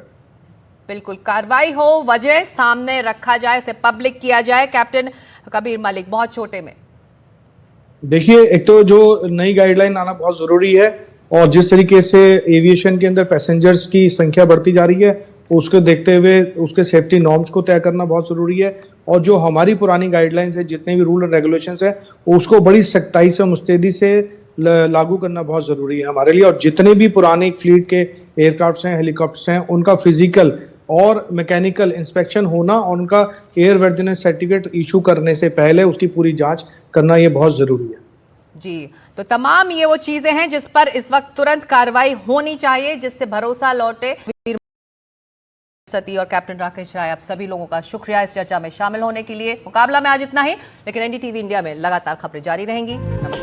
बिल्कुल, कार्रवाई हो, वजह सामने रखा जाए, उसे पब्लिक किया जाए। कैप्टन कबीर मलिक, बहुत छोटे में देखिए, एक तो जो नई गाइडलाइन आना बहुत जरूरी है और जिस तरीके से एविएशन के अंदर पैसेंजर्स की संख्या बढ़ती जा रही है उसको देखते हुए उसके सेफ्टी नॉर्म्स को तय करना बहुत जरूरी है, और जो हमारी पुरानी गाइडलाइंस है, जितने भी रूल एंड रेगुलेशंस है, उसको बड़ी सख्ताई से मुस्तैदी से लागू करना बहुत जरूरी है हमारे लिए। और जितने भी पुराने फ्लीट के एयरक्राफ्ट्स हैं, हेलीकॉप्टर्स हैं, उनका फिजिकल और मैकेनिकल इंस्पेक्शन होना और उनका एयरवर्दीनेस सर्टिफिकेट इशू करने से पहले उसकी पूरी जांच करना ये बहुत जरूरी है। जी, तो तमाम ये वो चीजें हैं जिस पर इस वक्त तुरंत कार्रवाई होनी चाहिए, जिससे भरोसा लौटे। सती और कैप्टन राकेश राय, आप सभी लोगों का शुक्रिया इस चर्चा में शामिल होने के लिए। मुकाबला में आज इतना ही, लेकिन एनडीटीवी इंडिया में लगातार खबरें जारी रहेंगी। नमस्कार।